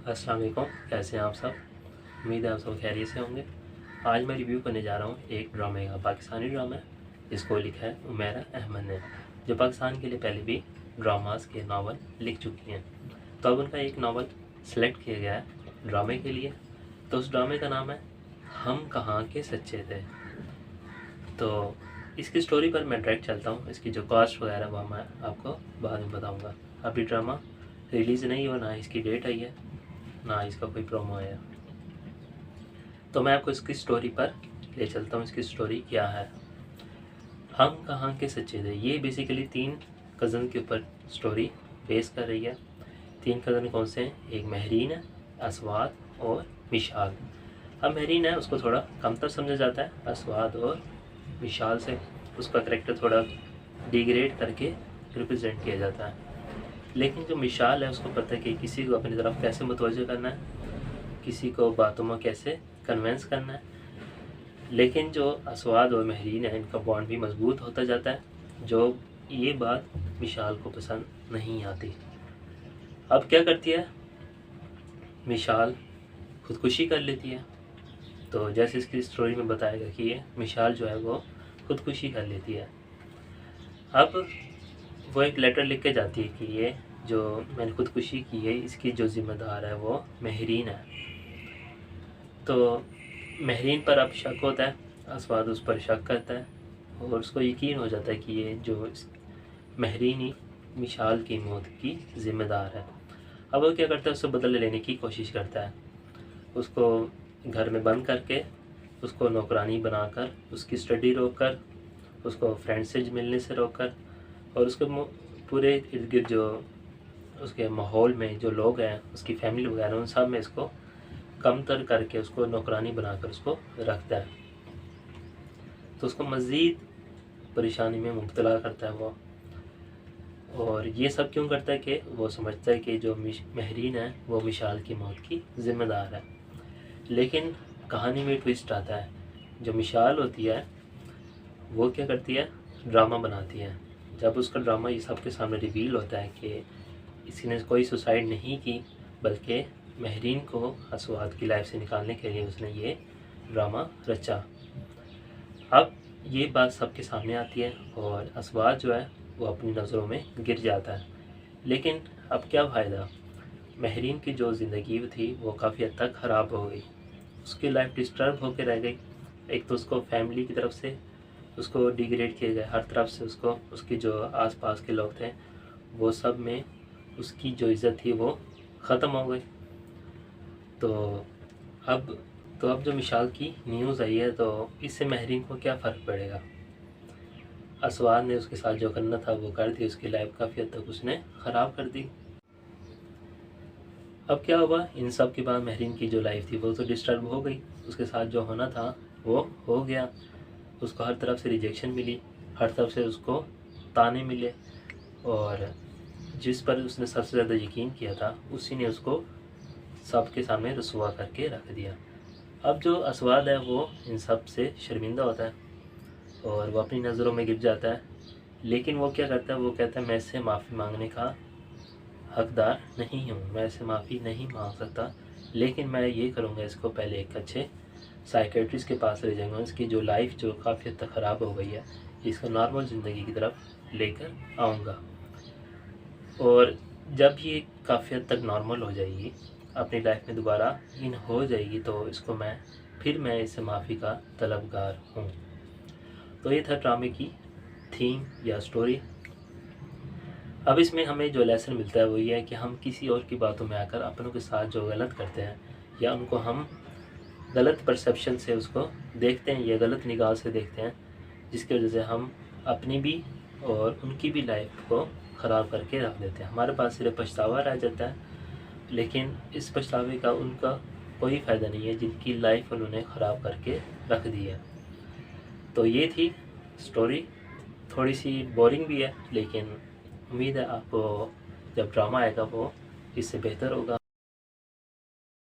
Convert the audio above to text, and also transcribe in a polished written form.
अस्सलाम वालेकुम, कैसे हैं आप सब। उम्मीद है आप सब खैरियत से होंगे। आज मैं रिव्यू करने जा रहा हूँ एक ड्रामे का, पाकिस्तानी ड्रामा है। इसको लिखा है उमैरा अहमद ने, जो पाकिस्तान के लिए पहले भी ड्रामास के नावल लिख चुकी हैं। तो अब उनका एक नावल सेलेक्ट किया गया है ड्रामे के लिए। तो उस ड्रामे का नाम है हम कहाँ के सच्चे थे। तो इसकी स्टोरी पर मैं डायरेक्ट चलता हूँ। इसकी जो कास्ट वगैरह वो मैं आपको बाद में बताऊँगा। अभी ड्रामा रिलीज़ नहीं हो, ना इसकी डेट आई है, ना इसका कोई प्रोमो आया। तो मैं आपको इसकी स्टोरी पर ले चलता हूँ। इसकी स्टोरी क्या है, हम कहाँ के सच्चे थे। ये बेसिकली 3 कज़न के ऊपर स्टोरी बेस कर रही है। 3 कज़न कौन से हैं? एक महरीन है, अस्वाद और मिशाल। अब महरीन है, उसको थोड़ा कमतर समझा जाता है। अस्वाद और मिशाल से उसका करेक्टर थोड़ा डिग्रेड करके रिप्रेजेंट किया जाता है। लेकिन जो मिशाल है उसको पता है कि किसी को अपनी तरफ कैसे मुतवज्जो करना है, किसी को बातों में कैसे कन्वेंस करना है। लेकिन जो अस्वाद और महरीन है, इनका बॉन्ड भी मजबूत होता जाता है, जो ये बात मिशाल को पसंद नहीं आती। अब क्या करती है मिशाल, खुदकुशी कर लेती है। तो जैसे इसकी स्टोरी में बताएगा कि ये मिशाल जो है वो खुदकुशी कर लेती है। अब वो एक लेटर लिख के जाती है कि ये जो मैंने खुदकुशी की है इसकी जो ज़िम्मेदार है वो महरीन है। तो महरीन पर अब शक होता है, अस्वाद उस पर शक करता है और उसको यकीन हो जाता है कि ये जो महरीन ही मिशाल की मौत की ज़िम्मेदार है। अब वो क्या करता है, उससे बदले लेने की कोशिश करता है। उसको घर में बंद करके, उसको नौकरानी बनाकर, उसकी स्टडी रोक कर, उसको फ्रेंड से मिलने से रोक कर, और उसके पूरे इर्द गिर्द जो उसके माहौल में जो लोग हैं, उसकी फैमिली वगैरह, उन सब में इसको कमतर करके उसको नौकरानी बनाकर उसको रखता है। तो उसको मज़ीद परेशानी में मुब्तला करता है वो। और ये सब क्यों करता है कि वो समझता है कि जो महरीन है वो मिशाल की मौत की ज़िम्मेदार है। लेकिन कहानी में ट्विस्ट आता है। जो मिशाल होती है वो क्या करती है, ड्रामा बनाती है। जब उसका ड्रामा ये सबके सामने रिवील होता है कि इसने कोई सुसाइड नहीं की, बल्कि महरीन को अस्वाद की लाइफ से निकालने के लिए उसने ये ड्रामा रचा। अब ये बात सबके सामने आती है और अस्वाद जो है वो अपनी नज़रों में गिर जाता है। लेकिन अब क्या फ़ायदा, महरीन की जो ज़िंदगी थी वो काफ़ी हद तक ख़राब हो गई। उसकी लाइफ डिस्टर्ब होकर रह गई। एक तो उसको फैमिली की तरफ से उसको डिग्रेड किया गया, हर तरफ से उसको, उसकी जो आसपास के लोग थे वो सब में उसकी जो इज़्ज़त थी वो ख़त्म हो गई। तो अब जो मिशाल की न्यूज़ आई है, तो इससे महरीन को क्या फ़र्क पड़ेगा। अस्वाद ने उसके साथ जो करना था वो कर दी, उसकी लाइफ काफ़ी हद तक उसने ख़राब कर दी। अब क्या हुआ, इन सब के बाद महरीन की जो लाइफ थी वो तो डिस्टर्ब हो गई। उसके साथ जो होना था वो हो गया। उसको हर तरफ से रिजेक्शन मिली, हर तरफ से उसको ताने मिले, और जिस पर उसने सबसे ज़्यादा यकीन किया था उसी ने उसको सबके सामने रसुआ करके रख दिया। अब जो अस्वाद है वो इन सब से शर्मिंदा होता है और वो अपनी नज़रों में गिर जाता है। लेकिन वो क्या करता है, वो कहता है मैं इससे माफ़ी मांगने का हकदार नहीं हूँ, मैं इससे माफ़ी नहीं मांग सकता। लेकिन मैं ये करूँगा, इसको पहले एक अच्छे साइकेट्रिस्ट के पास ले जाऊँगा, इसकी जो लाइफ जो काफ़ी हद तक ख़राब हो गई है इसको नॉर्मल ज़िंदगी की तरफ लेकर आऊँगा। और जब ये काफ़ी हद तक नॉर्मल हो जाएगी, अपनी लाइफ में दोबारा इन हो जाएगी, तो इसको मैं इससे माफ़ी का तलबगार हूँ। तो ये था ड्रामे की थीम या स्टोरी। अब इसमें हमें जो लेसन मिलता है वो ये है कि हम किसी और की बातों में आकर अपनों के साथ जो गलत करते हैं, या उनको हम गलत परसेप्शन से उसको देखते हैं या गलत निगाह से देखते हैं, जिसकी वजह से हम अपनी भी और उनकी भी लाइफ को ख़राब करके रख देते हैं। हमारे पास सिर्फ पछतावा रह जाता है, लेकिन इस पछतावे का उनका कोई फ़ायदा नहीं है जिनकी लाइफ उन्होंने ख़राब करके रख दी है। तो ये थी स्टोरी, थोड़ी सी बोरिंग भी है, लेकिन उम्मीद है आपको जब ड्रामा आएगा वो इससे बेहतर होगा।